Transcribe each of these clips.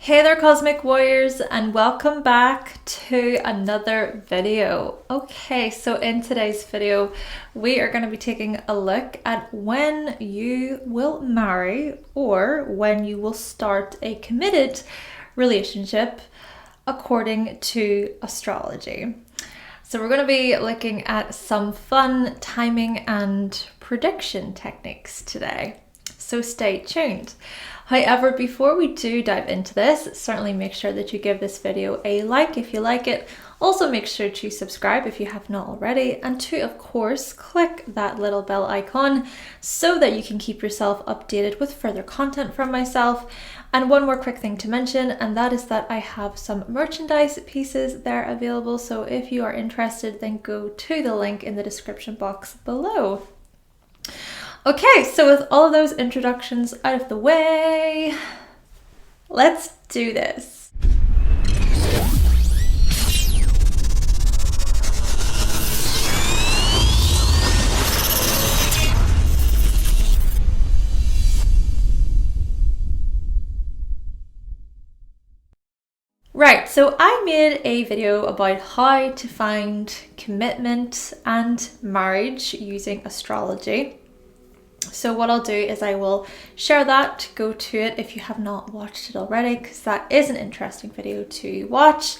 Hey there Cosmic Warriors, and welcome back to another video. Okay, so in today's video we are going to be taking a look at when you will marry or when you will start a committed relationship according to astrology. So we're going to be looking at some fun timing and prediction techniques today, so stay tuned. However, before we do dive into this, certainly make sure that you give this video a like if you like it. Also make sure to subscribe if you have not already, and to, of course, click that little bell icon so that you can keep yourself updated with further content from myself. And one more quick thing to mention, and that is that I have some merchandise pieces there available. So if you are interested, then go to the link in the description box below. Okay, so with all of those introductions out of the way, let's do this. Right, so I made a video about how to find commitment and marriage using astrology. So what I'll do is I will share that, go to it if you have not watched it already, because that is an interesting video to watch.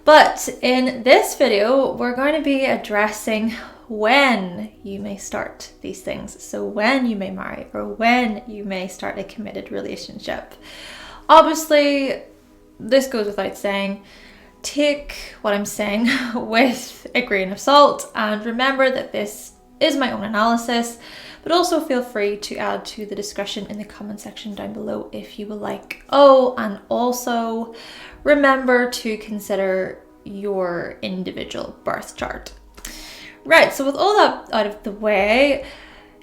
But in this video, we're going to be addressing when you may start these things. So when you may marry or when you may start a committed relationship. Obviously, this goes without saying, take what I'm saying with a grain of salt, and remember that this is my own analysis. But also feel free to add to the discussion in the comment section down below if you would like. Oh, and also remember to consider your individual birth chart. Right, so with all that out of the way,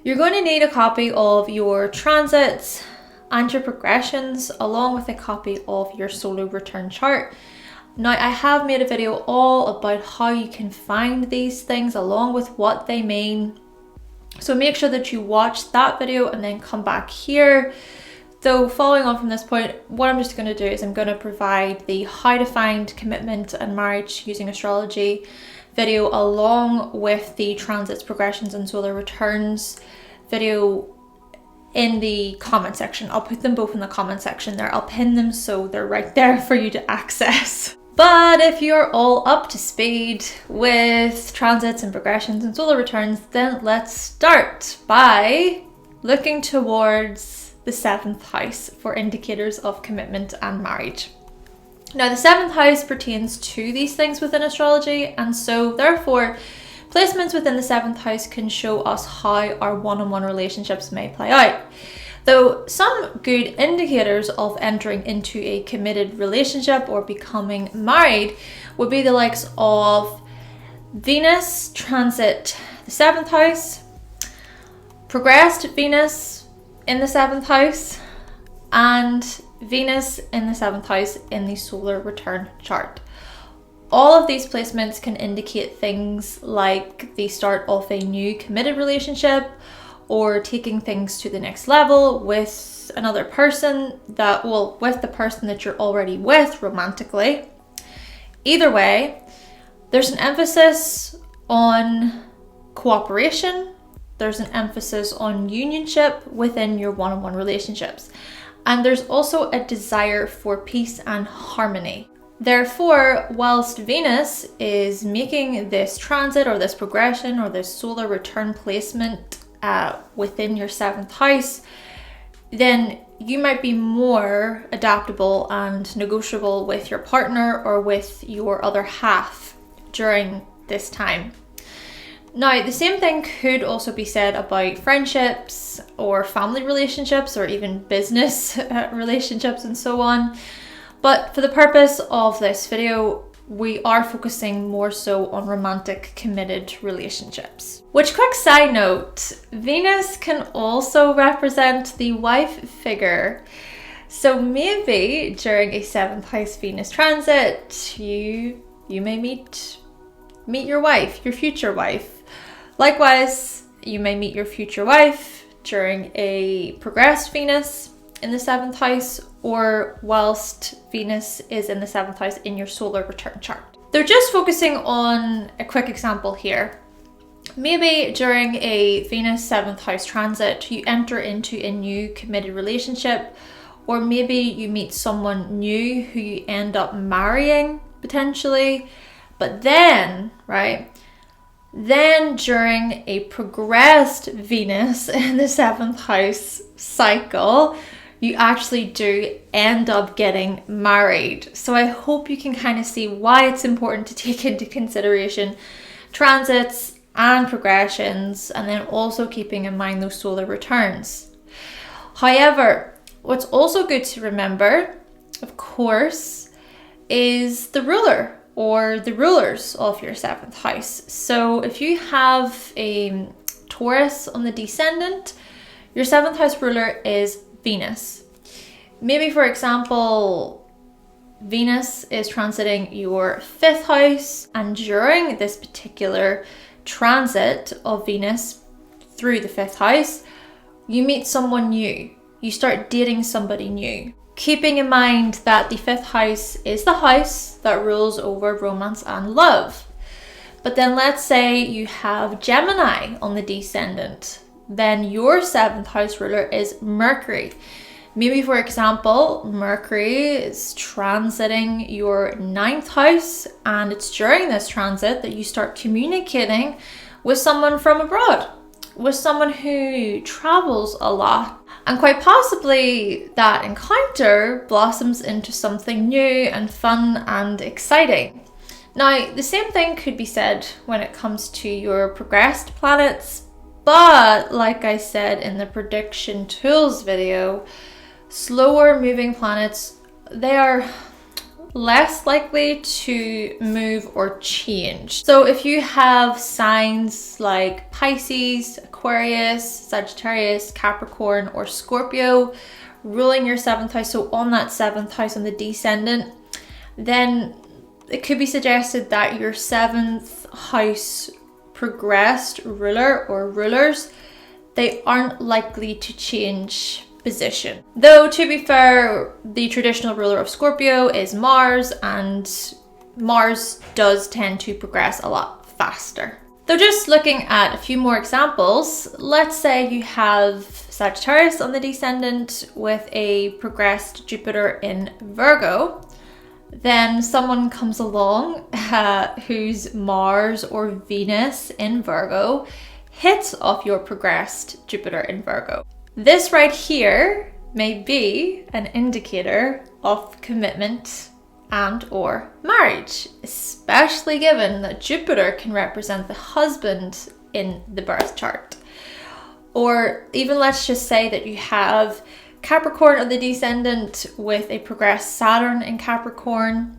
you're going to need a copy of your transits and your progressions, along with a copy of your solar return chart. Now, I have made a video all about how you can find these things along with what they mean. So make sure that you watch that video and then come back here. So following on from this point, what I'm just going to do is I'm going to provide the how to find commitment and marriage using astrology video along with the transits, progressions and solar returns video in the comment section. I'll put them both in the comment section there. I'll pin them so they're right there for you to access. But if you're all up to speed with transits and progressions and solar returns, then let's start by looking towards the 7th house for indicators of commitment and marriage. Now, the 7th house pertains to these things within astrology, and so therefore placements within the 7th house can show us how our one-on-one relationships may play out. Though some good indicators of entering into a committed relationship or becoming married would be the likes of Venus transit the 7th house, progressed Venus in the 7th house, and Venus in the 7th house in the solar return chart. All of these placements can indicate things like the start of a new committed relationship, or taking things to the next level with another person with the person that you're already with romantically. Either way, there's an emphasis on cooperation, there's an emphasis on unionship within your one-on-one relationships, and there's also a desire for peace and harmony. Therefore, whilst Venus is making this transit or this progression or this solar return placement within your 7th house, then you might be more adaptable and negotiable with your partner or with your other half during this time. Now, the same thing could also be said about friendships or family relationships or even business relationships and so on. But for the purpose of this video, we are focusing more so on romantic committed relationships. Which, quick side note, Venus can also represent the wife figure. So maybe during a 7th house Venus transit, you may meet your wife, your future wife. Likewise, you may meet your future wife during a progressed Venus in the 7th house, or whilst Venus is in the 7th house in your solar return chart. They're just focusing on a quick example here. Maybe during a Venus 7th house transit, you enter into a new committed relationship, or maybe you meet someone new who you end up marrying potentially. But then, right, then during a progressed Venus in the 7th house cycle, you actually do end up getting married. So I hope you can kind of see why it's important to take into consideration transits and progressions, and then also keeping in mind those solar returns. However, what's also good to remember, of course, is the ruler or the rulers of your 7th house. So if you have a Taurus on the descendant, your 7th house ruler is Venus. Maybe, for example, Venus is transiting your 5th house, and during this particular transit of Venus through the 5th house, you meet someone new. You start dating somebody new. Keeping in mind that the 5th house is the house that rules over romance and love. But then let's say you have Gemini on the descendant. Then your 7th house ruler is Mercury. Maybe, for example, Mercury is transiting your 9th house, and it's during this transit that you start communicating with someone from abroad, with someone who travels a lot. And quite possibly that encounter blossoms into something new and fun and exciting. Now, the same thing could be said when it comes to your progressed planets, but like I said in the prediction tools video, slower moving planets, they are less likely to move or change. So if you have signs like Pisces, Aquarius, Sagittarius, Capricorn, or Scorpio ruling your 7th house, so on that 7th house on the descendant, then it could be suggested that your 7th house progressed ruler or rulers, they aren't likely to change position. Though, to be fair, the traditional ruler of Scorpio is Mars, and Mars does tend to progress a lot faster. Though, just looking at a few more examples, let's say you have Sagittarius on the descendant with a progressed Jupiter in Virgo. Then someone comes along whose Mars or Venus in Virgo hits off your progressed Jupiter in Virgo. This right here may be an indicator of commitment and or marriage, especially given that Jupiter can represent the husband in the birth chart. Or even let's just say that you have Capricorn on the descendant with a progressed Saturn in Capricorn.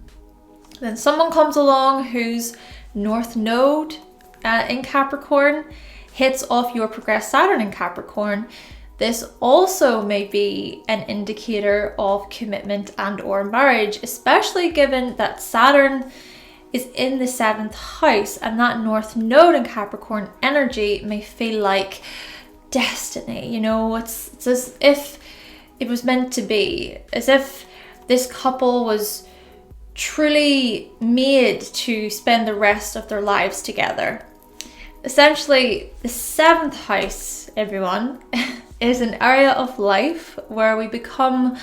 Then someone comes along whose North Node in Capricorn hits off your progressed Saturn in Capricorn. This also may be an indicator of commitment and or marriage, especially given that Saturn is in the 7th house, and that North Node in Capricorn energy may feel like destiny. You know, it's as if it was meant to be, as if this couple was truly made to spend the rest of their lives together. Essentially, the 7th house, everyone, is an area of life where we become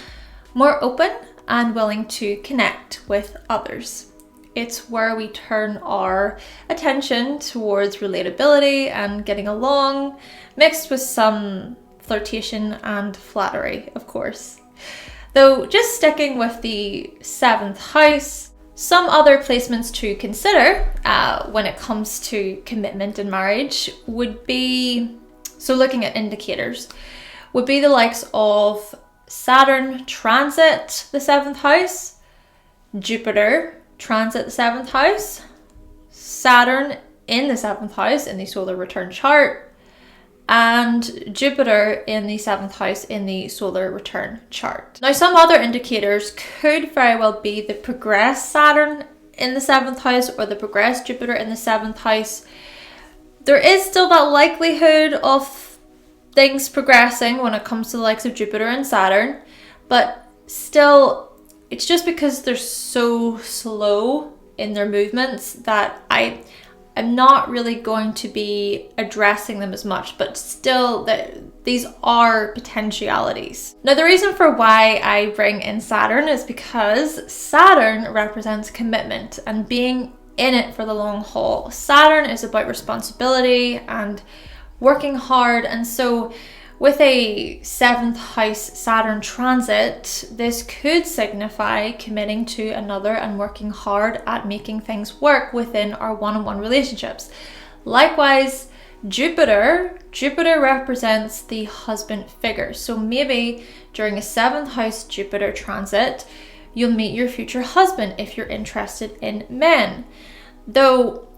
more open and willing to connect with others. It's where we turn our attention towards relatability and getting along, mixed with some flirtation and flattery, of course. Though, just sticking with the 7th house, some other placements to consider when it comes to commitment and marriage would be, so looking at indicators, would be the likes of Saturn transit the 7th house, Jupiter transit the 7th house, Saturn in the 7th house in the solar return chart, and Jupiter in the 7th house in the solar return chart. Now, some other indicators could very well be the progressed Saturn in the 7th house or the progressed Jupiter in the 7th house. There is still that likelihood of things progressing when it comes to the likes of Jupiter and Saturn. but still, it's just because they're so slow in their movements that I'm not really going to be addressing them as much, but still these are potentialities. Now, the reason for why I bring in Saturn is because Saturn represents commitment and being in it for the long haul. Saturn is about responsibility and working hard, and so with a 7th house Saturn transit, this could signify committing to another and working hard at making things work within our one-on-one relationships. Likewise, Jupiter represents the husband figure. So maybe during a 7th house Jupiter transit, you'll meet your future husband if you're interested in men. Though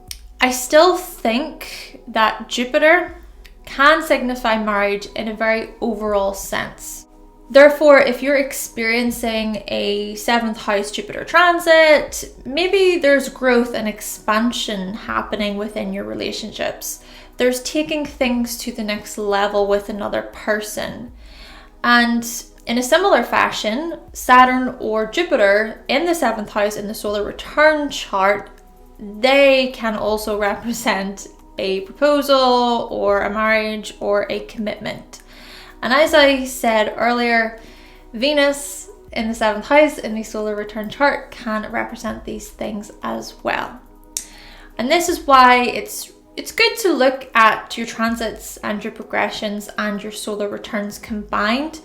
I still think that Jupiter can signify marriage in a very overall sense. Therefore, if you're experiencing a 7th house Jupiter transit, maybe there's growth and expansion happening within your relationships. There's taking things to the next level with another person. And in a similar fashion, Saturn or Jupiter in the 7th house in the solar return chart, they can also represent a proposal or a marriage or a commitment. And as I said earlier, Venus in the 7th house in the solar return chart can represent these things as well. And this is why it's good to look at your transits and your progressions and your solar returns combined.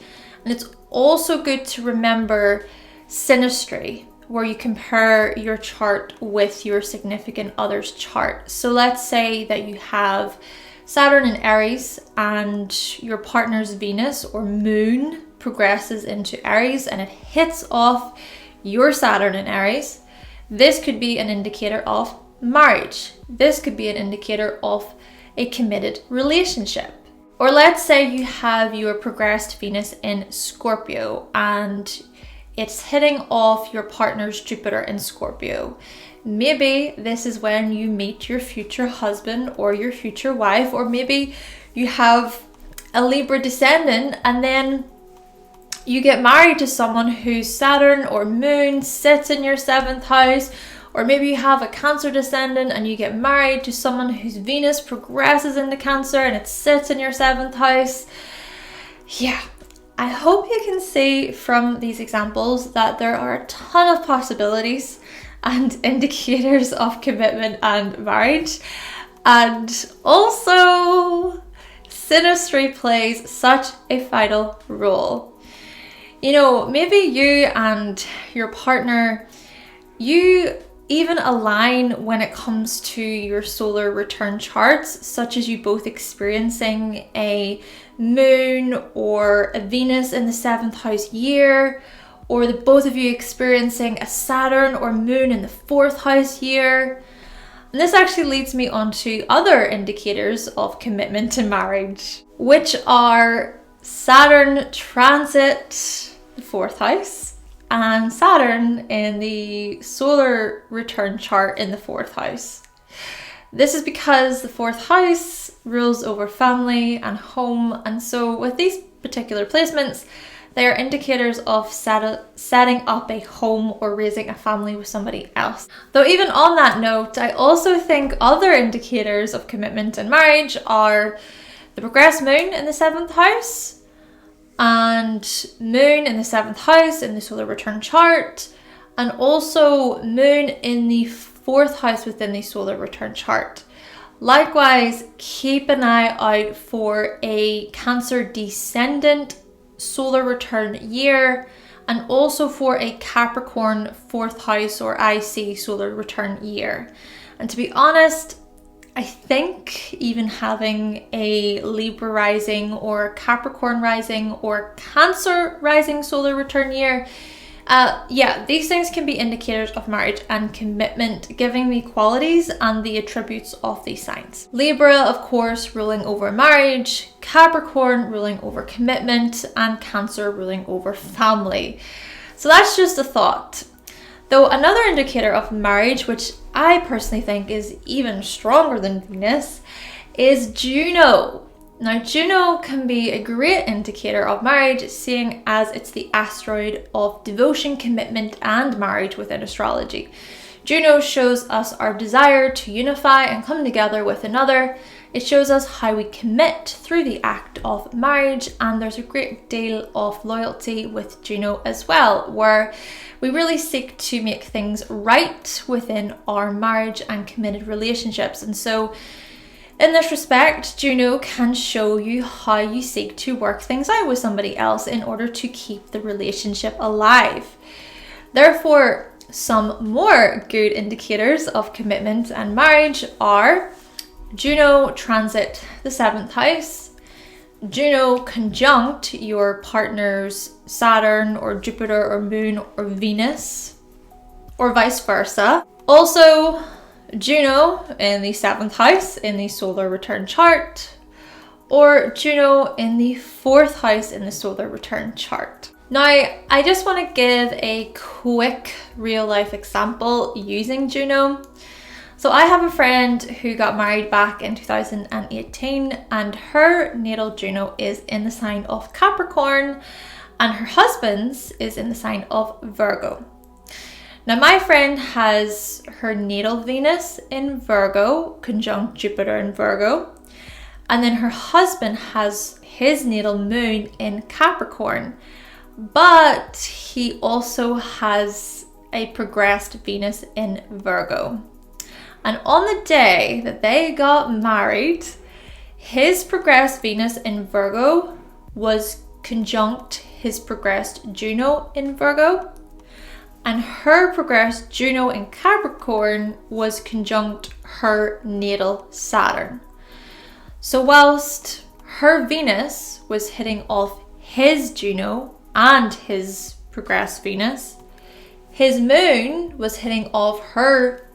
And it's also good to remember synastry, where you compare your chart with your significant other's chart. So let's say that you have Saturn in Aries and your partner's Venus or moon progresses into Aries and it hits off your Saturn in Aries. This could be an indicator of marriage. This could be an indicator of a committed relationship. Or let's say you have your progressed Venus in Scorpio and it's hitting off your partner's Jupiter in Scorpio. Maybe this is when you meet your future husband or your future wife, or maybe you have a Libra descendant and then you get married to someone whose Saturn or moon sits in your 7th house, or maybe you have a Cancer descendant and you get married to someone whose Venus progresses into Cancer and it sits in your 7th house. Yeah. I hope you can see from these examples that there are a ton of possibilities and indicators of commitment and marriage. And also, synastry plays such a vital role. You know, maybe you and your partner, you even align when it comes to your solar return charts, such as you both experiencing a moon or a Venus in the 7th house year, or the both of you experiencing a Saturn or moon in the 4th house year. And this actually leads me on to other indicators of commitment and marriage, which are Saturn transit the 4th house and Saturn in the solar return chart in the 4th house. This is because the 4th house rules over family and home, and so with these particular placements, they are indicators of setting up a home or raising a family with somebody else. Though even on that note, I also think other indicators of commitment and marriage are the progressed moon in the 7th house, and moon in the 7th house in the solar return chart, and also moon in the 4th house within the solar return chart. Likewise, keep an eye out for a Cancer descendant solar return year, and also for a Capricorn 4th house or IC solar return year. And to be honest, I think even having a Libra rising or Capricorn rising or Cancer rising solar return year, these things can be indicators of marriage and commitment, giving the qualities and the attributes of these signs. Libra, of course, ruling over marriage, Capricorn ruling over commitment, and Cancer ruling over family. So that's just a thought. Though another indicator of marriage, which I personally think is even stronger than Venus, is Juno. Now, Juno can be a great indicator of marriage, seeing as it's the asteroid of devotion, commitment, and marriage within astrology. Juno shows us our desire to unify and come together with another. It shows us how we commit through the act of marriage, and there's a great deal of loyalty with Juno as well, where we really seek to make things right within our marriage and committed relationships. And so in this respect, Juno can show you how you seek to work things out with somebody else in order to keep the relationship alive. Therefore, some more good indicators of commitment and marriage are Juno transit the 7th house, Juno conjunct your partner's Saturn or Jupiter or Moon or Venus, or vice versa. Also, Juno in the 7th house in the solar return chart, or Juno in the 4th house in the solar return chart. Now, I just want to give a quick real life example using Juno. So I have a friend who got married back in 2018, and her natal Juno is in the sign of Capricorn, and her husband's is in the sign of Virgo. Now, my friend has her natal Venus in Virgo, conjunct Jupiter in Virgo, and then her husband has his natal moon in Capricorn, but he also has a progressed Venus in Virgo. And on the day that they got married, his progressed Venus in Virgo was conjunct his progressed Juno in Virgo, and her progressed Juno in Capricorn was conjunct her natal Saturn. So whilst her Venus was hitting off his Juno and his progressed Venus, his moon was hitting off her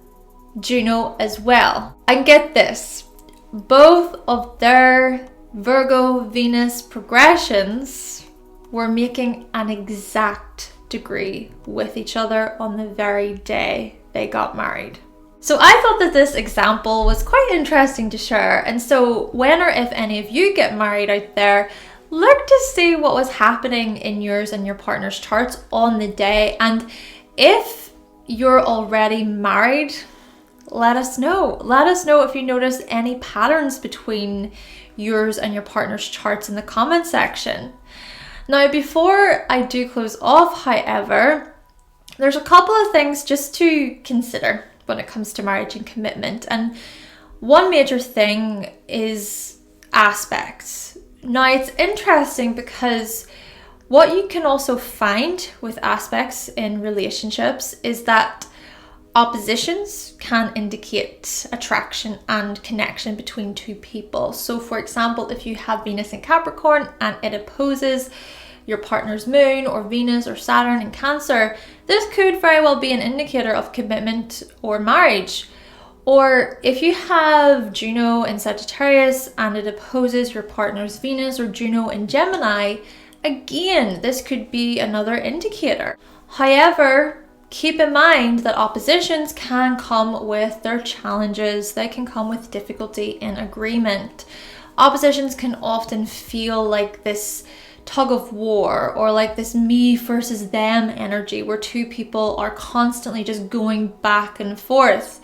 Juno as well. And get this, both of their Virgo Venus progressions were making an exact degree with each other on the very day they got married. So I thought that this example was quite interesting to share, and so when or if any of you get married out there, look to see what was happening in yours and your partner's charts on the day. And if you're already married, let us know. Let us know if you notice any patterns between yours and your partner's charts in the comment section. Now, before I do close off, however, there's a couple of things just to consider when it comes to marriage and commitment. And one major thing is aspects. Now, it's interesting because what you can also find with aspects in relationships is that oppositions can indicate attraction and connection between two people. So for example, if you have Venus in Capricorn and it opposes your partner's moon or Venus or Saturn in Cancer, this could very well be an indicator of commitment or marriage. Or if you have Juno in Sagittarius and it opposes your partner's Venus or Juno in Gemini, again, this could be another indicator. However, keep in mind that oppositions can come with their challenges. They can come with difficulty in agreement. Oppositions can often feel like this tug of war or like this me versus them energy where two people are constantly just going back and forth.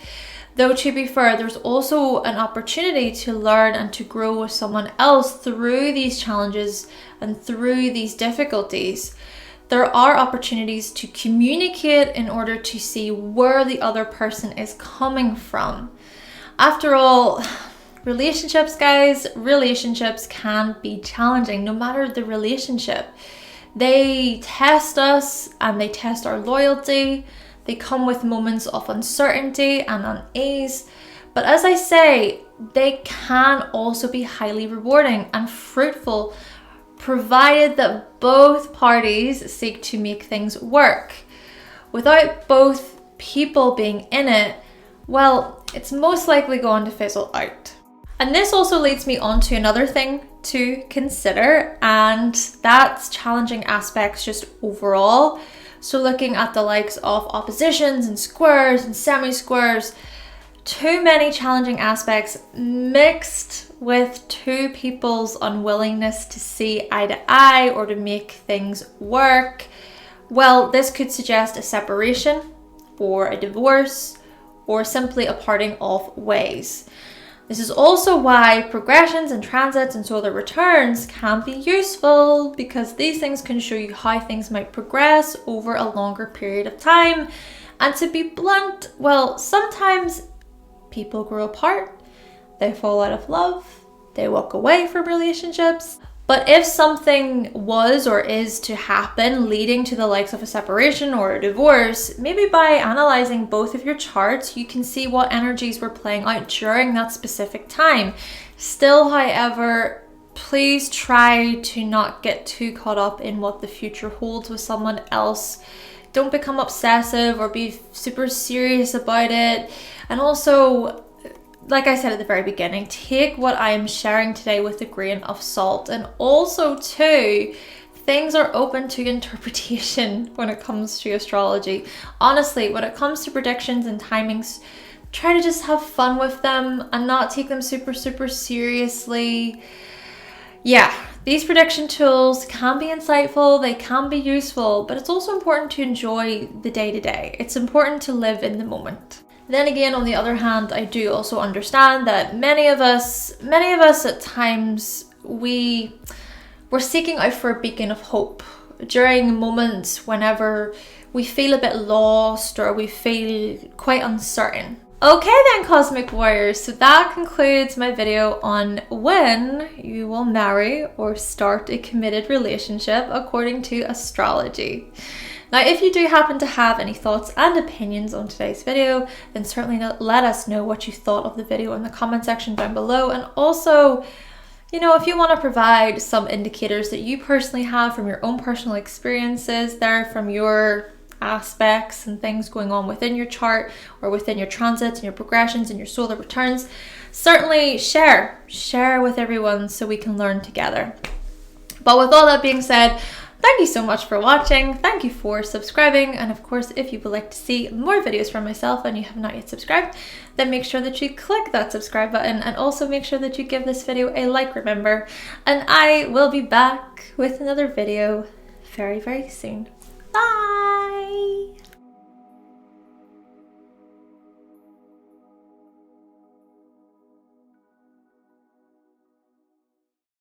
Though to be fair, there's also an opportunity to learn and to grow with someone else through these challenges and through these difficulties. There are opportunities to communicate in order to see where the other person is coming from. After all, relationships, guys, relationships can be challenging no matter the relationship. They test us and they test our loyalty. They come with moments of uncertainty and unease. But as I say, they can also be highly rewarding and fruitful, provided that both parties seek to make things work. Without both people being in it, well, it's most likely going to fizzle out. And this also leads me on to another thing to consider, and that's challenging aspects just overall. So looking at the likes of oppositions and squares and semi-squares, too many challenging aspects mixed with two people's unwillingness to see eye to eye or to make things work, well, this could suggest a separation or a divorce or simply a parting of ways. This is also why progressions and transits and solar returns can be useful, because these things can show you how things might progress over a longer period of time. And to be blunt, well, sometimes people grow apart, they fall out of love, they walk away from relationships. But if something was or is to happen leading to the likes of a separation or a divorce, maybe by analyzing both of your charts, you can see what energies were playing out during that specific time. Still, however, please try to not get too caught up in what the future holds with someone else. Don't become obsessive or be super serious about it. And also, like I said at the very beginning, take what I am sharing today with a grain of salt. And also too, things are open to interpretation when it comes to astrology. Honestly, when it comes to predictions and timings, try to just have fun with them and not take them super seriously. Yeah, these prediction tools can be insightful, they can be useful, but it's also important to enjoy the day-to-day. It's important to live in the moment. Then again, on the other hand, I do also understand that many of us at times, we're seeking out for a beacon of hope during moments whenever we feel a bit lost or we feel quite uncertain. Okay then, Cosmic Warriors, so that concludes my video on when you will marry or start a committed relationship according to astrology. Now, if you do happen to have any thoughts and opinions on today's video, then certainly let us know what you thought of the video in the comment section down below. And also, you know, if you want to provide some indicators that you personally have from your own personal experiences there, from your aspects and things going on within your chart or within your transits and your progressions and your solar returns, certainly share with everyone so we can learn together. But with all that being said, thank you so much for watching, thank you for subscribing, and of course, if you would like to see more videos from myself and you have not yet subscribed, then make sure that you click that subscribe button and also make sure that you give this video a like, remember, and I will be back with another video very soon. Bye!